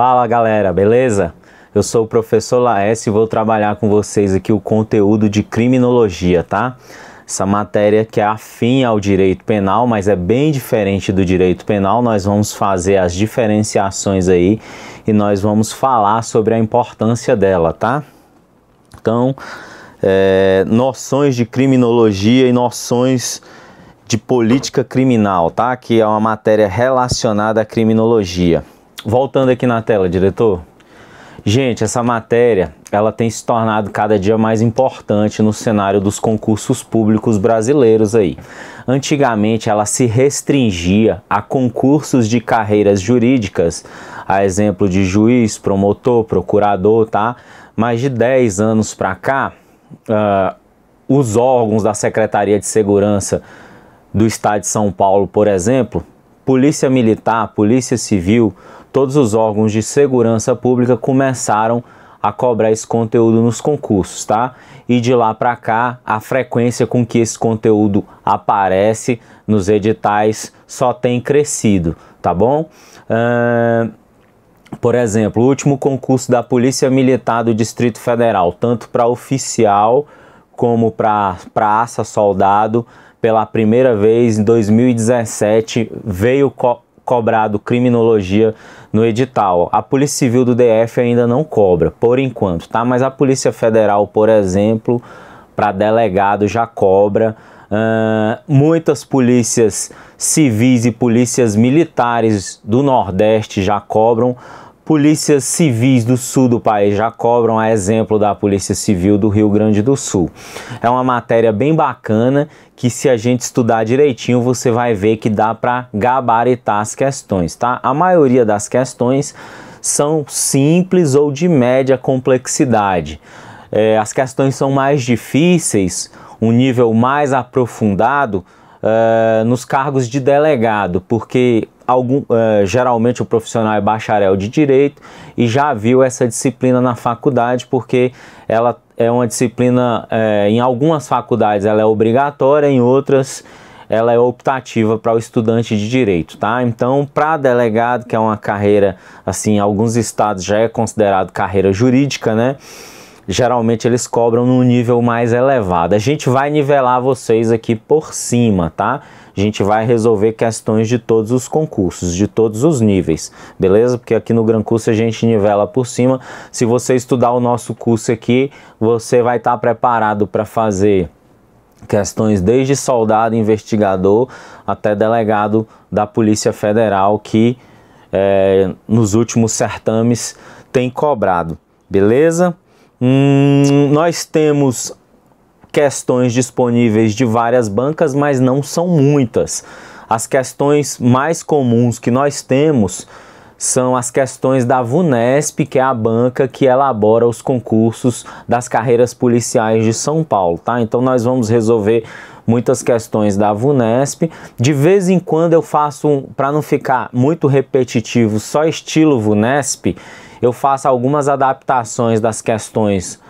Fala galera, beleza? Eu sou o professor Laércio e vou trabalhar com vocês aqui o conteúdo de criminologia, tá? Essa matéria que é afim ao direito penal, mas é bem diferente do direito penal. Nós vamos fazer as diferenciações aí e nós vamos falar sobre a importância dela, tá? Então, noções de criminologia e noções de política criminal, tá? Que é uma matéria relacionada à criminologia. Voltando aqui na tela, diretor. Gente, essa matéria, ela tem se tornado cada dia mais importante no cenário dos concursos públicos brasileiros aí. Antigamente, ela se restringia a concursos de carreiras jurídicas, a exemplo de juiz, promotor, procurador, tá? Mais de 10 anos para cá, os órgãos da Secretaria de Segurança do Estado de São Paulo, por exemplo, Polícia Militar, Polícia Civil, todos os órgãos de segurança pública começaram a cobrar esse conteúdo nos concursos, tá? E de lá para cá, a frequência com que esse conteúdo aparece nos editais só tem crescido, tá bom? Por exemplo, o último concurso da Polícia Militar do Distrito Federal, tanto para oficial como para praça, soldado, pela primeira vez em 2017 veio cobrado criminologia no edital. A Polícia Civil do DF ainda não cobra, por enquanto, tá? Mas a Polícia Federal, por exemplo, para delegado já cobra. Muitas polícias civis e polícias militares do Nordeste já cobram. Polícias civis do sul do país já cobram, a exemplo da Polícia Civil do Rio Grande do Sul. É uma matéria bem bacana que, se a gente estudar direitinho, você vai ver que dá para gabaritar as questões, tá? A maioria das questões são simples ou de média complexidade. As questões são mais difíceis, um nível mais aprofundado, nos cargos de delegado, porque geralmente o profissional é bacharel de direito e já viu essa disciplina na faculdade, porque ela é uma disciplina, em algumas faculdades ela é obrigatória, em outras ela é optativa para o estudante de direito, tá? Então, para delegado, que é uma carreira, assim, em alguns estados já é considerado carreira jurídica, né? Geralmente eles cobram num nível mais elevado. A gente vai nivelar vocês aqui por cima, tá? A gente vai resolver questões de todos os concursos, de todos os níveis, beleza? Porque aqui no Gran Curso a gente nivela por cima. Se você estudar o nosso curso aqui, você vai estar preparado para fazer questões desde soldado, investigador, até delegado da Polícia Federal, que nos últimos certames tem cobrado, beleza? Nós temos questões disponíveis de várias bancas, mas não são muitas. As questões mais comuns que nós temos são as questões da VUNESP, que é a banca que elabora os concursos das carreiras policiais de São Paulo, tá? Então nós vamos resolver muitas questões da VUNESP. De vez em quando eu faço, para não ficar muito repetitivo, só estilo VUNESP, eu faço algumas adaptações das questões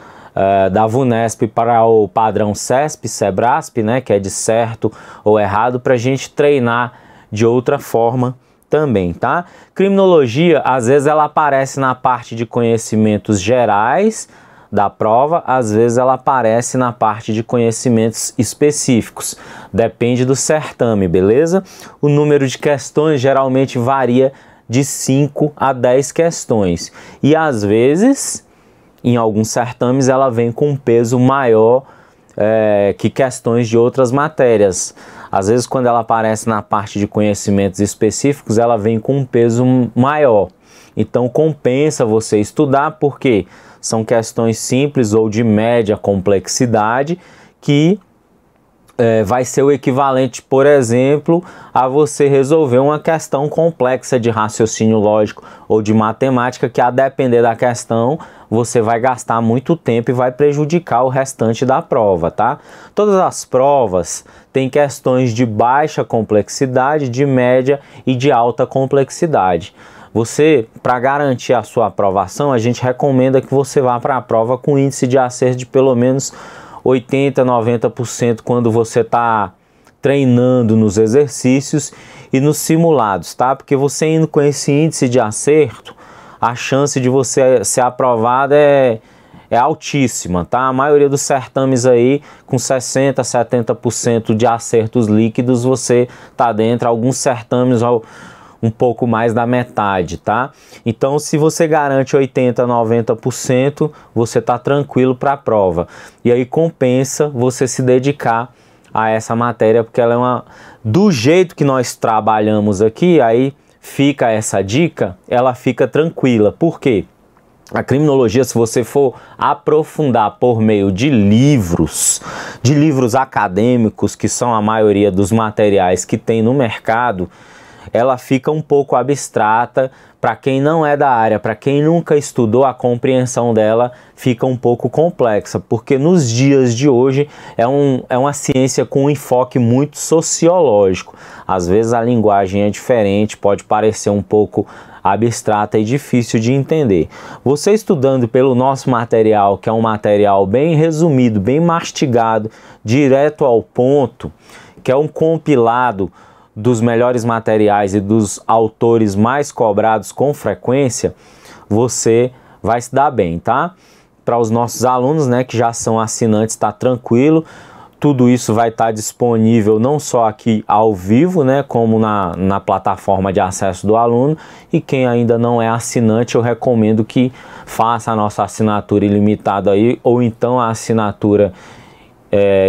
da VUNESP para o padrão CESP, SEBRASP, né, que é de certo ou errado, para a gente treinar de outra forma também, tá? Criminologia, às vezes ela aparece na parte de conhecimentos gerais da prova, às vezes ela aparece na parte de conhecimentos específicos, depende do certame, beleza? O número de questões geralmente varia de 5 a 10 questões, e às vezes, em alguns certames, ela vem com um peso maior que questões de outras matérias. Às vezes, quando ela aparece na parte de conhecimentos específicos, ela vem com um peso maior. Então, compensa você estudar, porque são questões simples ou de média complexidade que vai ser o equivalente, por exemplo, a você resolver uma questão complexa de raciocínio lógico ou de matemática, que, a depender da questão, você vai gastar muito tempo e vai prejudicar o restante da prova, tá? Todas as provas têm questões de baixa complexidade, de média e de alta complexidade. Você, para garantir a sua aprovação, a gente recomenda que você vá para a prova com índice de acerto de pelo menos 80, 90% quando você está treinando nos exercícios e nos simulados, tá? Porque você indo com esse índice de acerto, a chance de você ser aprovado é altíssima, tá? A maioria dos certames aí, com 60%, 70% de acertos líquidos, você tá dentro. Alguns certames um pouco mais da metade, tá? Então, se você garante 80%, 90%, você tá tranquilo para a prova. E aí compensa você se dedicar a essa matéria, porque ela é uma... Do jeito que nós trabalhamos aqui, aí fica essa dica, ela fica tranquila. Por quê? A criminologia, se você for aprofundar por meio de livros acadêmicos, que são a maioria dos materiais que tem no mercado, ela fica um pouco abstrata. Para quem não é da área, para quem nunca estudou, a compreensão dela fica um pouco complexa, porque nos dias de hoje é uma ciência com um enfoque muito sociológico. Às vezes a linguagem é diferente, pode parecer um pouco abstrata e difícil de entender. Você estudando pelo nosso material, que é um material bem resumido, bem mastigado, direto ao ponto, que é um compilado dos melhores materiais e dos autores mais cobrados com frequência, você vai se dar bem, tá? Para os nossos alunos, né, que já são assinantes, tá tranquilo. Tudo isso vai estar disponível não só aqui ao vivo, né, como na plataforma de acesso do aluno. E quem ainda não é assinante, eu recomendo que faça a nossa assinatura ilimitada aí, ou então a assinatura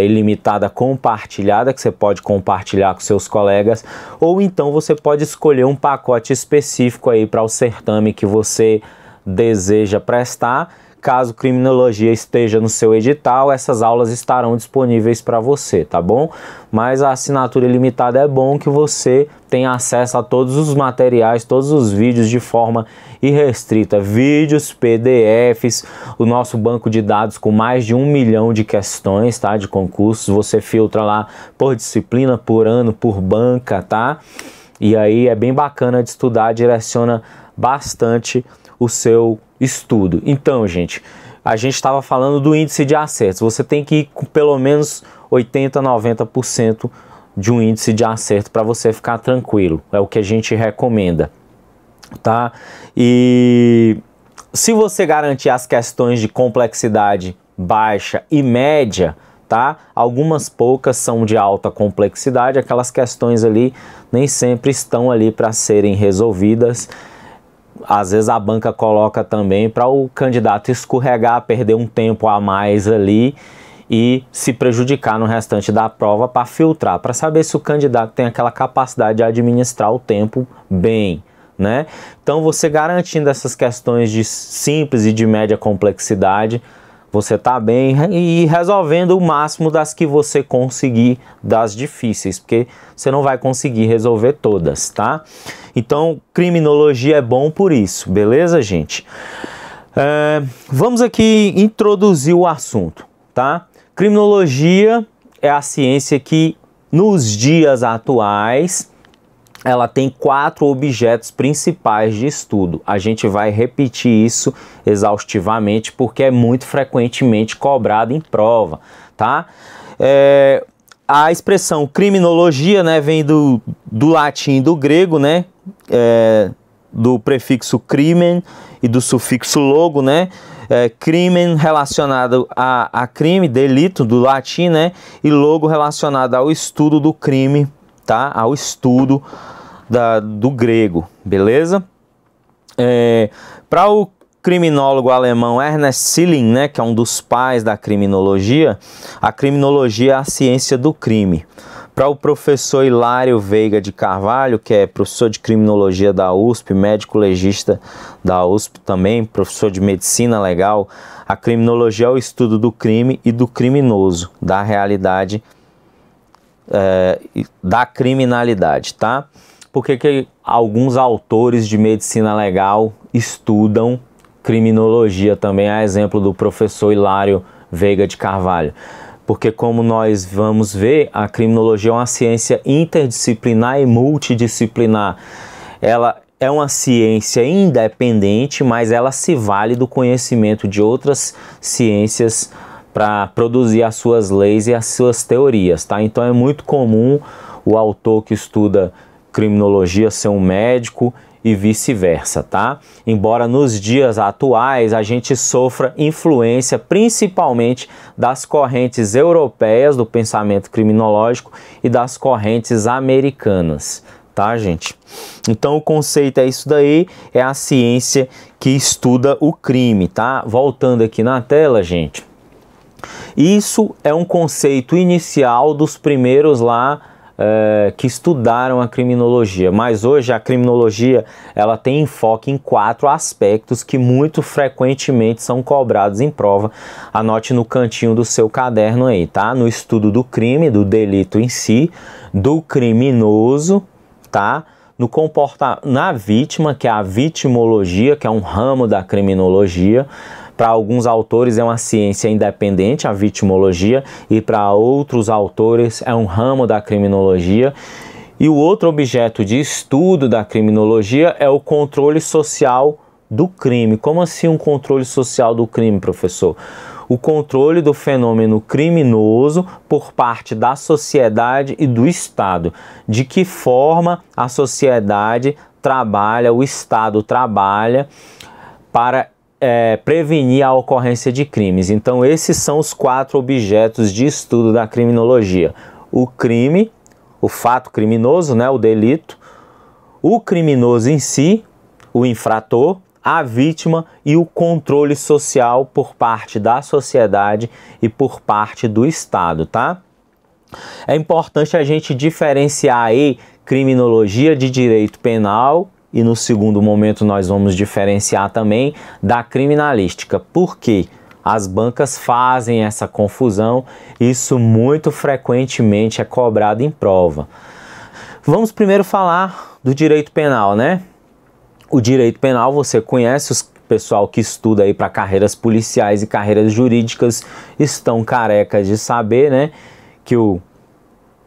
ilimitada compartilhada, que você pode compartilhar com seus colegas, ou então você pode escolher um pacote específico aí para o certame que você deseja prestar. Caso criminologia esteja no seu edital, essas aulas estarão disponíveis para você, tá bom? Mas a assinatura ilimitada é bom que você tenha acesso a todos os materiais, todos os vídeos de forma irrestrita. Vídeos, PDFs, o nosso banco de dados com mais de 1 milhão de questões, tá? De concursos, você filtra lá por disciplina, por ano, por banca, tá? E aí é bem bacana de estudar, direciona bastante o seu estudo. Então, gente, a gente estava falando do índice de acertos. Você tem que ir com pelo menos 80%, 90% de um índice de acerto para você ficar tranquilo. É o que a gente recomenda, tá? E se você garantir as questões de complexidade baixa e média, tá? Algumas poucas são de alta complexidade, aquelas questões ali nem sempre estão ali para serem resolvidas. Às vezes a banca coloca também para o candidato escorregar, perder um tempo a mais ali e se prejudicar no restante da prova, para filtrar, para saber se o candidato tem aquela capacidade de administrar o tempo bem, né? Então você garantindo essas questões de simples e de média complexidade, você tá bem, e resolvendo o máximo das que você conseguir, das difíceis, porque você não vai conseguir resolver todas, tá? Então, criminologia é bom por isso, beleza, gente? Vamos aqui introduzir o assunto, tá? Criminologia é a ciência que, nos dias atuais, ela tem 4 objetos principais de estudo. A gente vai repetir isso exaustivamente porque é muito frequentemente cobrado em prova, tá? A expressão criminologia, né, vem do latim e do grego, né? Do prefixo crimen e do sufixo logo, né? Crimen relacionado a crime, delito, do latim, né? E logo relacionado ao estudo do crime, tá? Ao estudo do grego, beleza? Para o criminólogo alemão Ernest Silling, né, que é um dos pais da criminologia, a criminologia é a ciência do crime. Para o professor Hilário Veiga de Carvalho, que é professor de criminologia da USP, médico legista da USP também, professor de medicina legal, a criminologia é o estudo do crime e do criminoso, da realidade, da criminalidade, tá? Porque que alguns autores de medicina legal estudam criminologia também, a exemplo do professor Hilário Veiga de Carvalho. Porque, como nós vamos ver, a criminologia é uma ciência interdisciplinar e multidisciplinar. Ela é uma ciência independente, mas ela se vale do conhecimento de outras ciências para produzir as suas leis e as suas teorias, tá? Então é muito comum o autor que estuda criminologia ser um médico e vice-versa, tá? Embora nos dias atuais a gente sofra influência principalmente das correntes europeias do pensamento criminológico e das correntes americanas, tá, gente? Então o conceito é isso daí, é a ciência que estuda o crime, tá? Voltando aqui na tela, gente. Isso é um conceito inicial dos primeiros lá que estudaram a criminologia, mas hoje a criminologia ela tem enfoque em 4 aspectos que muito frequentemente são cobrados em prova. Anote no cantinho do seu caderno aí, tá? No estudo do crime, do delito em si, do criminoso, tá? Na vítima, que é a vitimologia, que é um ramo da criminologia. Para alguns autores é uma ciência independente, a vitimologia, e para outros autores é um ramo da criminologia. E o outro objeto de estudo da criminologia é o controle social do crime. Como assim um controle social do crime, professor? O controle do fenômeno criminoso por parte da sociedade e do Estado. De que forma a sociedade trabalha, o Estado trabalha para prevenir a ocorrência de crimes. Então esses são os 4 objetos de estudo da criminologia: o crime, o fato criminoso, né, o delito, o criminoso em si, o infrator, a vítima e o controle social por parte da sociedade e por parte do Estado, tá? É importante a gente diferenciar aí criminologia de direito penal, e no segundo momento nós vamos diferenciar também da criminalística. Por quê? As bancas fazem essa confusão, isso muito frequentemente é cobrado em prova. Vamos primeiro falar do direito penal, né? O direito penal você conhece, os pessoal que estuda aí para carreiras policiais e carreiras jurídicas estão carecas de saber, né? Que o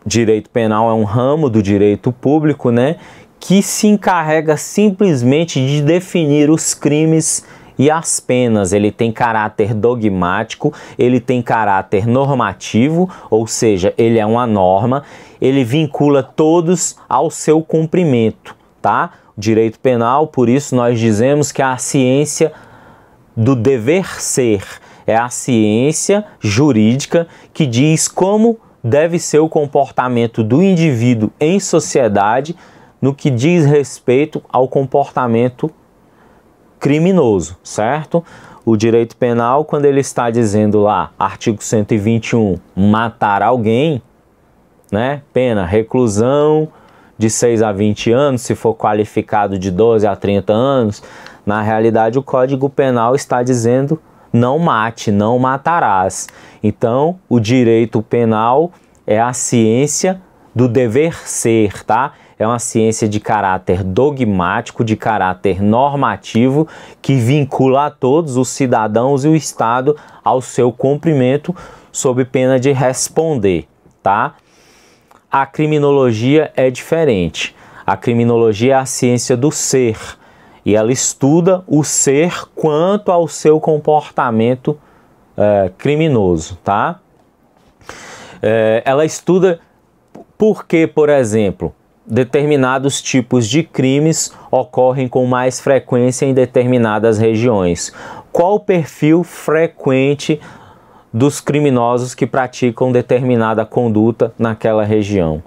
direito penal é um ramo do direito público, né? Que se encarrega simplesmente de definir os crimes e as penas. Ele tem caráter dogmático, ele tem caráter normativo, ou seja, ele é uma norma, ele vincula todos ao seu cumprimento, tá? O direito penal, por isso nós dizemos que é a ciência do dever ser, é a ciência jurídica que diz como deve ser o comportamento do indivíduo em sociedade no que diz respeito ao comportamento criminoso, certo? O direito penal, quando ele está dizendo lá, artigo 121, matar alguém, né? Pena, reclusão de 6 a 20 anos, se for qualificado de 12 a 30 anos, na realidade o Código Penal está dizendo não mate, não matarás. Então, o direito penal é a ciência do dever ser, tá? É uma ciência de caráter dogmático, de caráter normativo, que vincula a todos os cidadãos e o Estado ao seu cumprimento, sob pena de responder, tá? A criminologia é diferente. A criminologia é a ciência do ser, e ela estuda o ser quanto ao seu comportamento criminoso, tá? Ela estuda por que, por exemplo, determinados tipos de crimes ocorrem com mais frequência em determinadas regiões. Qual o perfil frequente dos criminosos que praticam determinada conduta naquela região?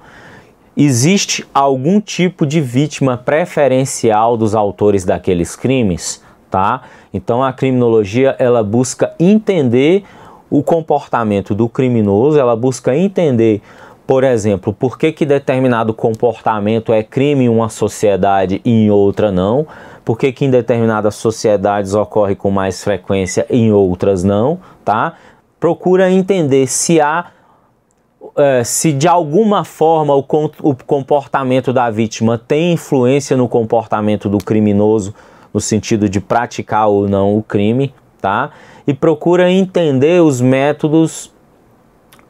Existe algum tipo de vítima preferencial dos autores daqueles crimes? Tá? Então a criminologia ela busca entender o comportamento do criminoso, ela busca entender, por exemplo, por que determinado comportamento é crime em uma sociedade e em outra não, por que em determinadas sociedades ocorre com mais frequência e em outras não, tá? Procura entender se há, se de alguma forma o comportamento da vítima tem influência no comportamento do criminoso, no sentido de praticar ou não o crime, tá? E procura entender os métodos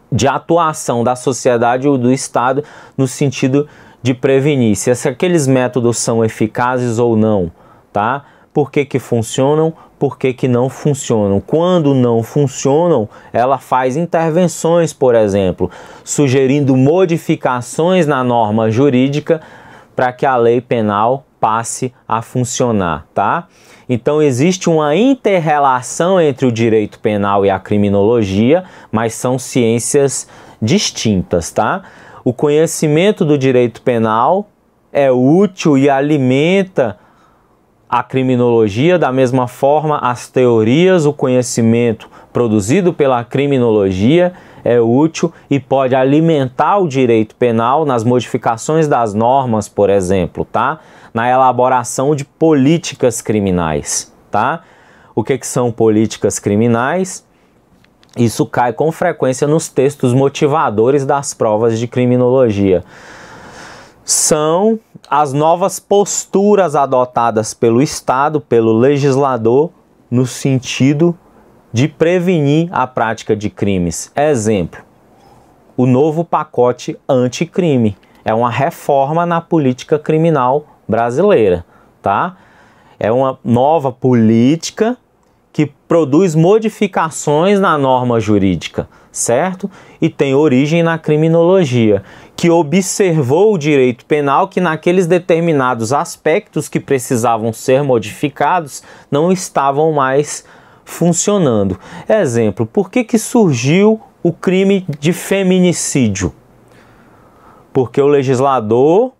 de atuação da sociedade ou do Estado no sentido de prevenir, se aqueles métodos são eficazes ou não, tá? Por que funcionam, por que não funcionam. Quando não funcionam, ela faz intervenções, por exemplo, sugerindo modificações na norma jurídica para que a lei penal passe a funcionar, tá? Então existe uma inter-relação entre o direito penal e a criminologia, mas são ciências distintas, tá? O conhecimento do direito penal é útil e alimenta a criminologia, da mesma forma as teorias, o conhecimento produzido pela criminologia é útil e pode alimentar o direito penal nas modificações das normas, por exemplo, tá? Na elaboração de políticas criminais, tá? O que são políticas criminais? Isso cai com frequência nos textos motivadores das provas de criminologia. São as novas posturas adotadas pelo Estado, pelo legislador, no sentido de prevenir a prática de crimes. Exemplo, o novo pacote anticrime. É uma reforma na política criminal brasileira, tá? É uma nova política que produz modificações na norma jurídica, certo? E tem origem na criminologia, que observou o direito penal que naqueles determinados aspectos que precisavam ser modificados não estavam mais funcionando. Exemplo, por que surgiu o crime de feminicídio? Porque o legislador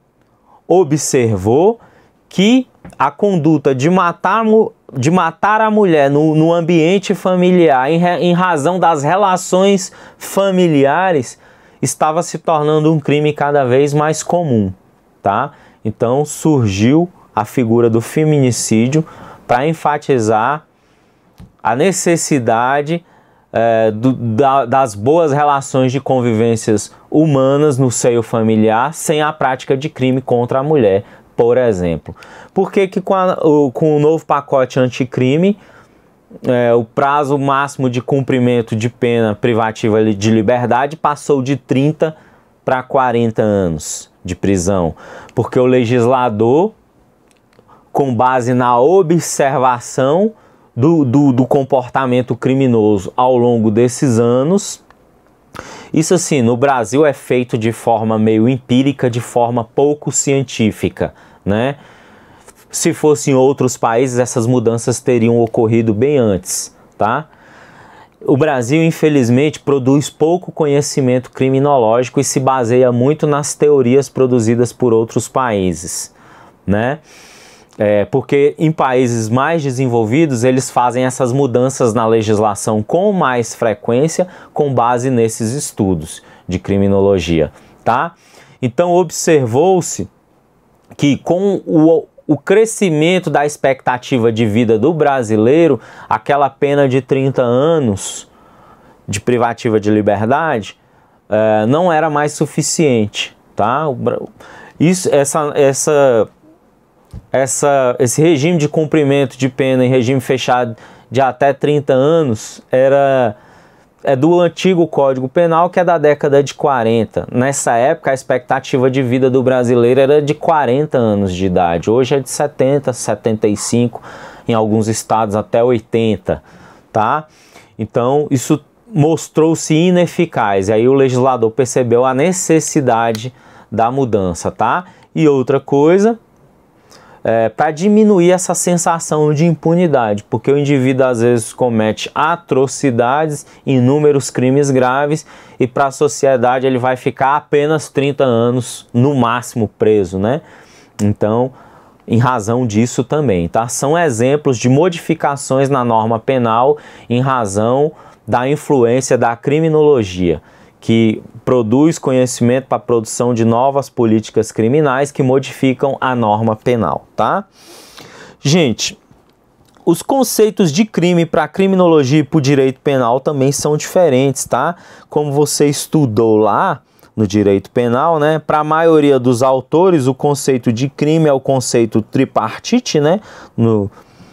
observou que a conduta de matar a mulher no ambiente familiar em razão das relações familiares estava se tornando um crime cada vez mais comum, tá? Então surgiu a figura do feminicídio para enfatizar a necessidade das boas relações de convivências humanas no seio familiar sem a prática de crime contra a mulher, por exemplo. Por que com o novo pacote anticrime, o prazo máximo de cumprimento de pena privativa de liberdade passou de 30 para 40 anos de prisão? Porque o legislador, com base na observação do comportamento criminoso ao longo desses anos, isso assim, no Brasil é feito de forma meio empírica, de forma pouco científica, né? Se fosse em outros países, essas mudanças teriam ocorrido bem antes, tá? O Brasil, infelizmente, produz pouco conhecimento criminológico e se baseia muito nas teorias produzidas por outros países, né? Porque em países mais desenvolvidos, eles fazem essas mudanças na legislação com mais frequência, com base nesses estudos de criminologia, tá? Então, observou-se que com o crescimento da expectativa de vida do brasileiro, aquela pena de 30 anos de privativa de liberdade não era mais suficiente, tá? Esse regime de cumprimento de pena em regime fechado de até 30 anos é do antigo Código Penal, que é da década de 40. Nessa época, a expectativa de vida do brasileiro era de 40 anos de idade. Hoje é de 70, 75, em alguns estados até 80, tá? Então, isso mostrou-se ineficaz. E aí o legislador percebeu a necessidade da mudança, tá? E outra coisa, para diminuir essa sensação de impunidade, porque o indivíduo às vezes comete atrocidades, inúmeros crimes graves, e para a sociedade ele vai ficar apenas 30 anos no máximo preso, né? Então, em razão disso também, tá? São exemplos de modificações na norma penal em razão da influência da criminologia, que produz conhecimento para a produção de novas políticas criminais que modificam a norma penal, tá? Gente, os conceitos de crime para a criminologia e para o direito penal também são diferentes, tá? Como você estudou lá no direito penal, né? Para a maioria dos autores, o conceito de crime é o conceito tripartite, né?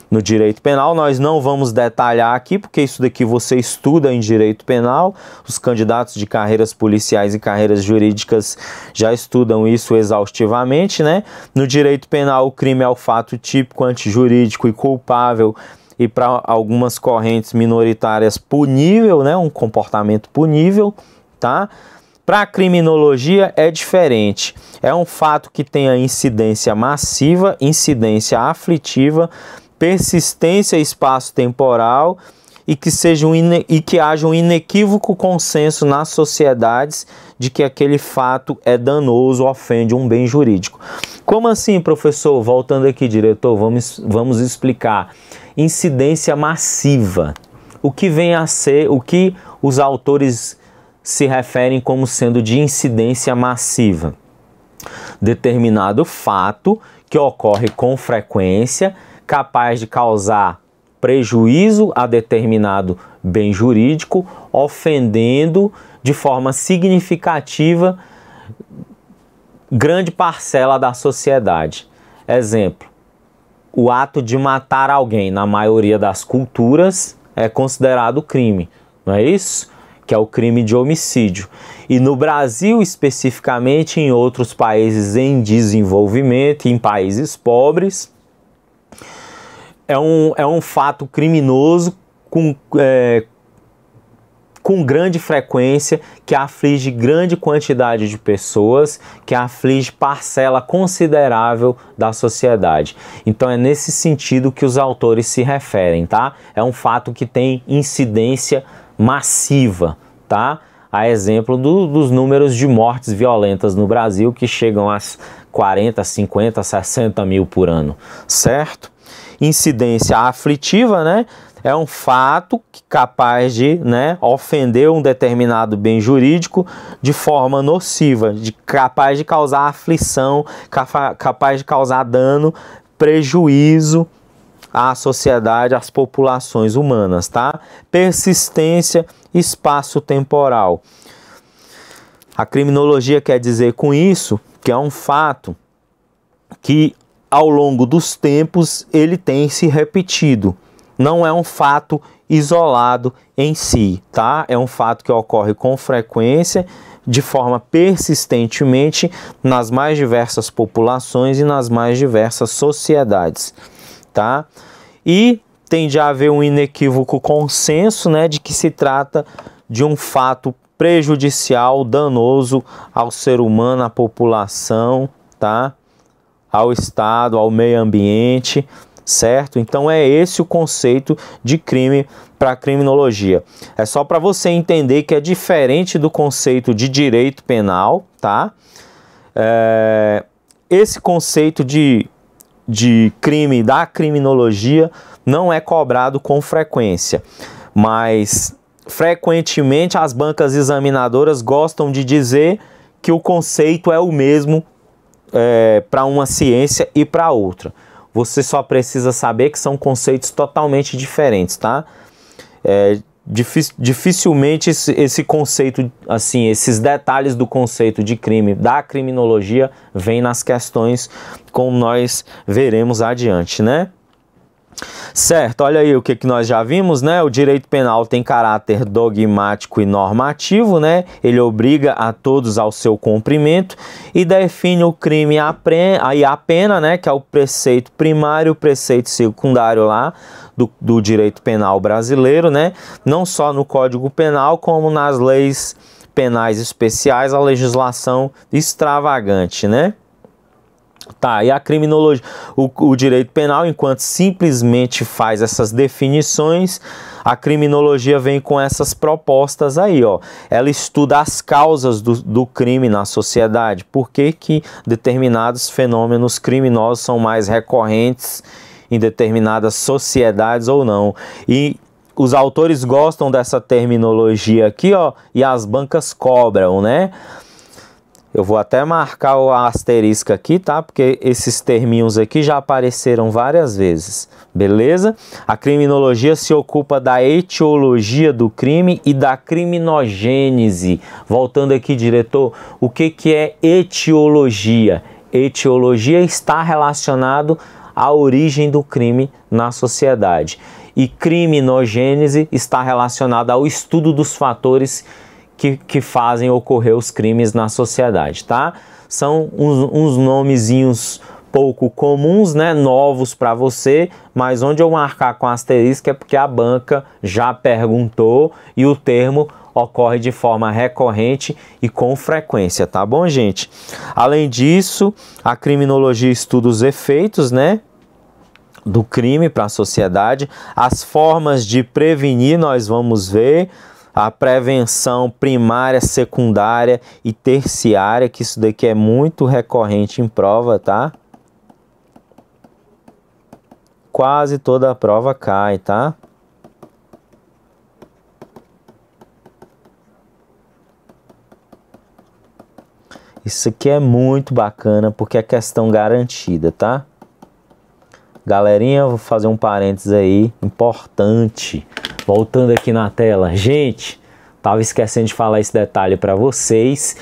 No direito penal, nós não vamos detalhar aqui, porque isso daqui você estuda em direito penal, os candidatos de carreiras policiais e carreiras jurídicas já estudam isso exaustivamente, né? No direito penal, o crime é o fato típico, antijurídico e culpável, e para algumas correntes minoritárias punível, né? Um comportamento punível, tá? Para a criminologia é diferente. É um fato que tenha incidência massiva, incidência aflitiva, persistência espaço-temporal e que haja um inequívoco consenso nas sociedades de que aquele fato é danoso, ofende um bem jurídico. Como assim, professor? Voltando aqui, diretor, vamos explicar. Incidência massiva. O que vem a ser, o que os autores se referem como sendo de incidência massiva? Determinado fato que ocorre com frequência, capaz de causar prejuízo a determinado bem jurídico, ofendendo de forma significativa grande parcela da sociedade. Exemplo, o ato de matar alguém, na maioria das culturas, é considerado crime, não é isso? Que é o crime de homicídio. E no Brasil, especificamente, em outros países em desenvolvimento, em países pobres, é um fato criminoso com grande frequência, que aflige grande quantidade de pessoas, que aflige parcela considerável da sociedade. Então é nesse sentido que os autores se referem, tá? É um fato que tem incidência massiva, tá? A exemplo dos números de mortes violentas no Brasil, que chegam a 40, 50, 60 mil por ano, certo? Incidência aflitiva, né? É um fato capaz de, né, ofender um determinado bem jurídico de forma nociva, capaz de causar aflição, capaz de causar dano, prejuízo à sociedade, às populações humanas, tá? Persistência espaço-temporal. A criminologia quer dizer com isso que é um fato que ao longo dos tempos ele tem se repetido. Não é um fato isolado em si, tá? É um fato que ocorre com frequência, de forma persistentemente, nas mais diversas populações e nas mais diversas sociedades, tá? E tende a haver um inequívoco consenso, né, de que se trata de um fato prejudicial, danoso ao ser humano, à população, tá? Ao Estado, ao meio ambiente, certo? Então é esse o conceito de crime para a criminologia. É só para você entender que é diferente do conceito de direito penal, tá? Esse conceito de crime da criminologia não é cobrado com frequência, mas frequentemente as bancas examinadoras gostam de dizer que o conceito é o mesmo para uma ciência e para outra. Você só precisa saber que são conceitos totalmente diferentes, tá? Dificilmente esse conceito, assim, esses detalhes do conceito de crime da criminologia vêm nas questões, como nós veremos adiante, né? Certo, olha aí o que nós já vimos, né? O direito penal tem caráter dogmático e normativo, né? Ele obriga a todos ao seu cumprimento e define o crime e a pena, né? Que é o preceito primário e o preceito secundário lá do direito penal brasileiro, né? Não só no Código Penal, como nas leis penais especiais, a legislação extravagante, né? Tá, e a criminologia, o direito penal, enquanto simplesmente faz essas definições, a criminologia vem com essas propostas aí, ó. Ela estuda as causas do crime na sociedade, por que determinados fenômenos criminosos são mais recorrentes em determinadas sociedades ou não. E os autores gostam dessa terminologia aqui, ó, e as bancas cobram, né? Eu vou até marcar o asterisco aqui, tá? Porque esses terminhos aqui já apareceram várias vezes, beleza? A criminologia se ocupa da etiologia do crime e da criminogênese. Voltando aqui, diretor, o que é etiologia? Etiologia está relacionado à origem do crime na sociedade. E criminogênese está relacionada ao estudo dos fatores que fazem ocorrer os crimes na sociedade, tá? São uns nomezinhos pouco comuns, né, novos para você, mas onde eu marcar com asterisco é porque a banca já perguntou e o termo ocorre de forma recorrente e com frequência, tá bom, gente? Além disso, a criminologia estuda os efeitos, né, do crime para a sociedade, as formas de prevenir, nós vamos ver, a prevenção primária, secundária e terciária, que isso daqui é muito recorrente em prova, tá? Quase toda a prova cai, tá? Isso aqui é muito bacana porque é questão garantida, tá? Galerinha, vou fazer um parênteses aí, importante. Voltando aqui na tela. Gente, tava esquecendo de falar esse detalhe para vocês.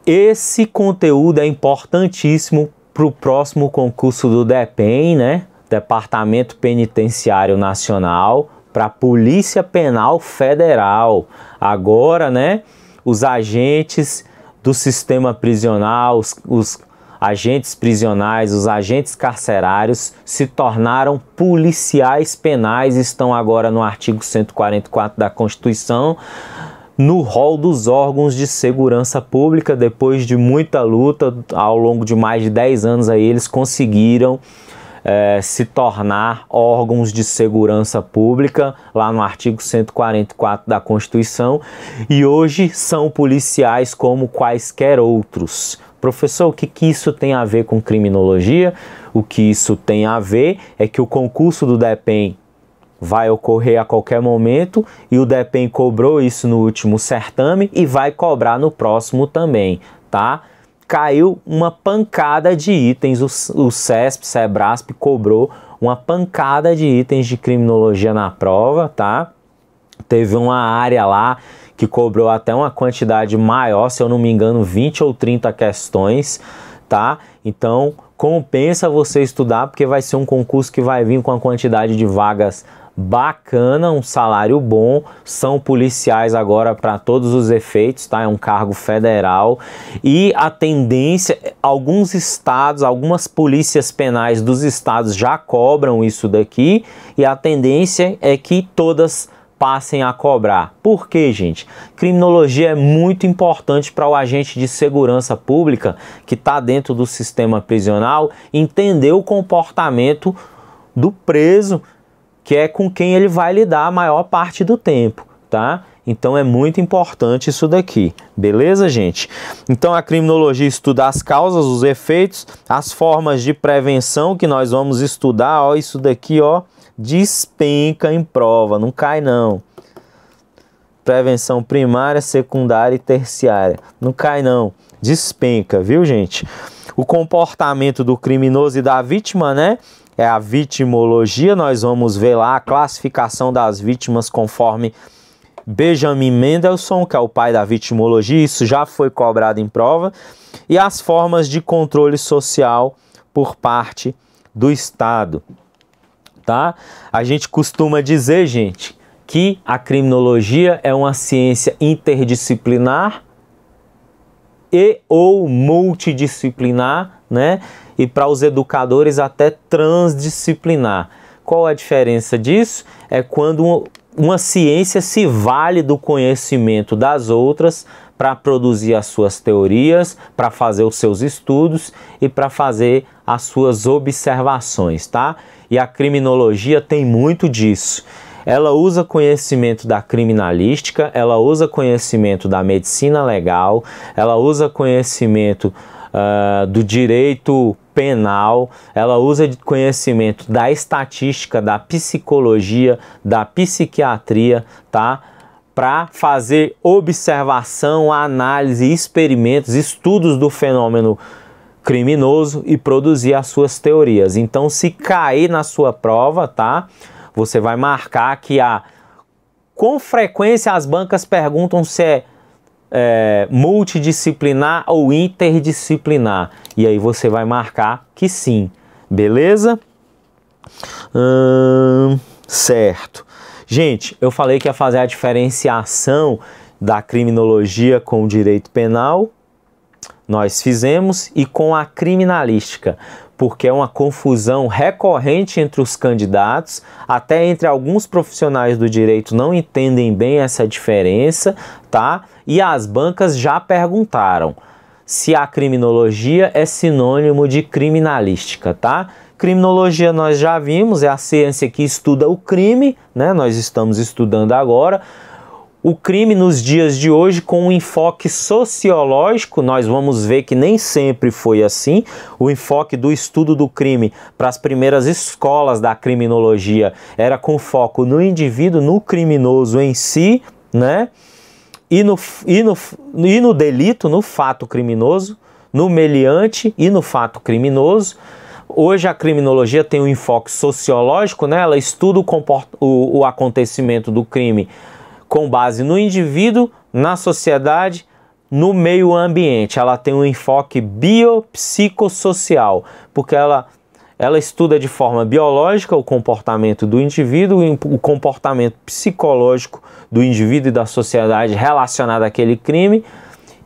Esse conteúdo é importantíssimo para o próximo concurso do DEPEN, né? Departamento Penitenciário Nacional, para a Polícia Penal Federal. Agora, né, os agentes do sistema prisional, os agentes prisionais, os agentes carcerários se tornaram policiais penais, estão agora no artigo 144 da Constituição, no rol dos órgãos de segurança pública. Depois de muita luta, ao longo de mais de 10 anos, aí, eles conseguiram se tornar órgãos de segurança pública, lá no artigo 144 da Constituição, e hoje são policiais como quaisquer outros. Professor, o que isso tem a ver com criminologia? O que isso tem a ver é que o concurso do DEPEN vai ocorrer a qualquer momento e o DEPEN cobrou isso no último certame e vai cobrar no próximo também, tá? Caiu uma pancada de itens, o CESP, SEBRASP cobrou uma pancada de itens de criminologia na prova, tá? Teve uma área lá que cobrou até uma quantidade maior, se eu não me engano, 20 ou 30 questões, tá? Então, compensa você estudar, porque vai ser um concurso que vai vir com uma quantidade de vagas bacana, um salário bom, são policiais agora para todos os efeitos, tá? É um cargo federal e a tendência, alguns estados, algumas polícias penais dos estados já cobram isso daqui e a tendência é que todas passem a cobrar. Por quê, gente? Criminologia é muito importante para o agente de segurança pública que está dentro do sistema prisional entender o comportamento do preso, que é com quem ele vai lidar a maior parte do tempo, tá? Então é muito importante isso daqui, beleza, gente? Então a criminologia estuda as causas, os efeitos, as formas de prevenção que nós vamos estudar, ó, isso daqui, ó, despenca em prova, não cai não. Prevenção primária, secundária e terciária, não cai não, despenca, viu, gente? O comportamento do criminoso e da vítima, né? É a vitimologia, nós vamos ver lá a classificação das vítimas conforme Benjamin Mendelsohn, que é o pai da vitimologia, isso já foi cobrado em prova, e as formas de controle social por parte do Estado, tá? A gente costuma dizer, gente, que a criminologia é uma ciência interdisciplinar e ou multidisciplinar, né? E para os educadores até transdisciplinar. Qual a diferença disso? É quando uma ciência se vale do conhecimento das outras para produzir as suas teorias, para fazer os seus estudos e para fazer as suas observações, tá? E a criminologia tem muito disso. Ela usa conhecimento da criminalística, ela usa conhecimento da medicina legal, ela usa conhecimento do direito penal, ela usa de conhecimento da estatística, da psicologia, da psiquiatria, tá? Para fazer observação, análise, experimentos, estudos do fenômeno criminoso e produzir as suas teorias. Então, se cair na sua prova, tá? Você vai marcar que com frequência as bancas perguntam se é multidisciplinar ou interdisciplinar. E aí você vai marcar que sim, beleza? Certo. Gente, eu falei que ia fazer a diferenciação da criminologia com o direito penal. nós fizemos e com a criminalística, porque é uma confusão recorrente entre os candidatos, até entre alguns profissionais do direito não entendem bem essa diferença, tá? E as bancas já perguntaram se a criminologia é sinônimo de criminalística, tá? Criminologia nós já vimos, é a ciência que estuda o crime, né? Nós estamos estudando agora. O crime nos dias de hoje com um enfoque sociológico, nós vamos ver que nem sempre foi assim. O enfoque do estudo do crime para as primeiras escolas da criminologia era com foco no indivíduo, no criminoso em si, né? E no delito, no fato criminoso, no meliante e no fato criminoso. Hoje a criminologia tem um enfoque sociológico, né? Ela estuda o acontecimento do crime com base no indivíduo, na sociedade, no meio ambiente. Ela tem um enfoque biopsicossocial, porque ela estuda de forma biológica o comportamento do indivíduo, o comportamento psicológico do indivíduo e da sociedade relacionado àquele crime,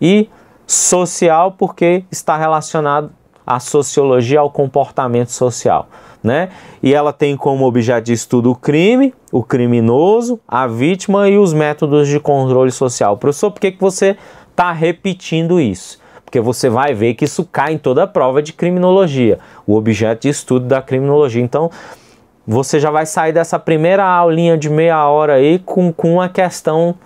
e social porque está relacionado à sociologia, ao comportamento social, né? E ela tem como objeto de estudo o crime, o criminoso, a vítima e os métodos de controle social. Professor, por que você está repetindo isso? Porque você vai ver que isso cai em toda a prova de criminologia, o objeto de estudo da criminologia. Então, você já vai sair dessa primeira aulinha de meia hora aí com uma questão,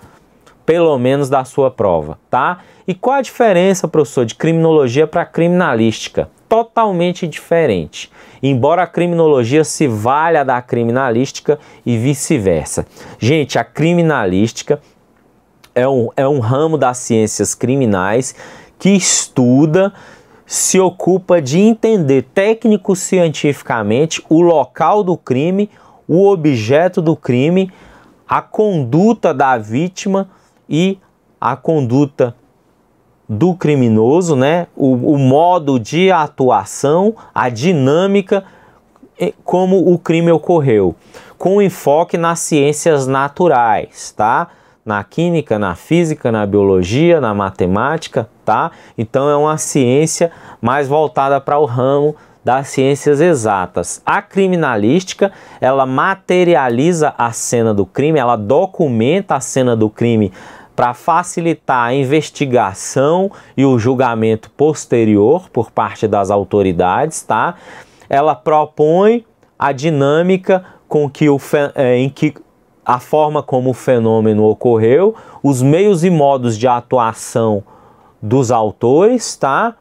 pelo menos, da sua prova, tá? E qual a diferença, professor, de criminologia para criminalística? Totalmente diferente. Embora a criminologia se valha da criminalística e vice-versa. Gente, a criminalística é um ramo das ciências criminais que estuda, se ocupa de entender técnico-cientificamente o local do crime, o objeto do crime, a conduta da vítima e a conduta do criminoso, né? O modo de atuação, a dinâmica, como o crime ocorreu, com enfoque nas ciências naturais, tá? Na química, na física, na biologia, na matemática, tá? Então é uma ciência mais voltada para o ramo das ciências exatas. A criminalística, ela materializa a cena do crime, ela documenta a cena do crime para facilitar a investigação e o julgamento posterior por parte das autoridades, tá? Ela propõe a dinâmica com que a forma como o fenômeno ocorreu, os meios e modos de atuação dos autores, tá?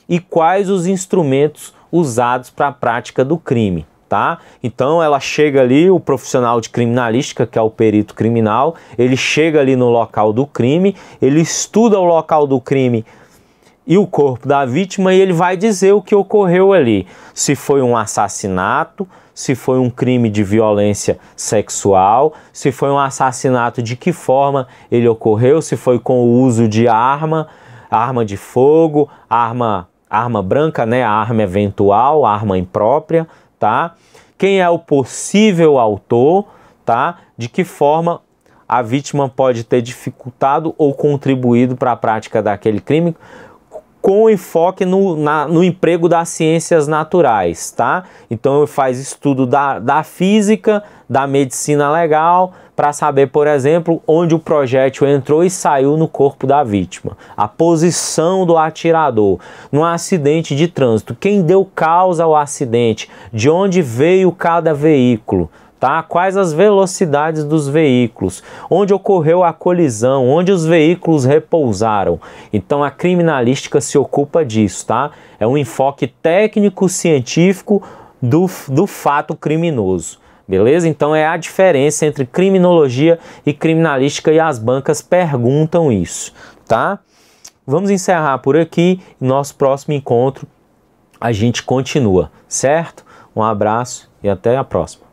E quais os instrumentos usados para a prática do crime, tá? Então ela chega ali, o profissional de criminalística, que é o perito criminal, ele chega ali no local do crime, ele estuda o local do crime e o corpo da vítima e ele vai dizer o que ocorreu ali. Se foi um assassinato, se foi um crime de violência sexual, se foi um assassinato, de que forma ele ocorreu, se foi com o uso de arma de fogo, arma branca, né, a arma eventual, arma imprópria, tá? Quem é o possível autor, tá? De que forma a vítima pode ter dificultado ou contribuído para a prática daquele crime, com enfoque no emprego das ciências naturais, tá? Então faz estudo da física, da medicina legal, para saber, por exemplo, onde o projétil entrou e saiu no corpo da vítima. A posição do atirador no acidente de trânsito, quem deu causa ao acidente, de onde veio cada veículo, tá? Quais as velocidades dos veículos, onde ocorreu a colisão, onde os veículos repousaram. Então a criminalística se ocupa disso, tá? É um enfoque técnico-científico do fato criminoso. Beleza? Então é a diferença entre criminologia e criminalística e as bancas perguntam isso, tá? Vamos encerrar por aqui. Nosso próximo encontro a gente continua, certo? Um abraço e até a próxima.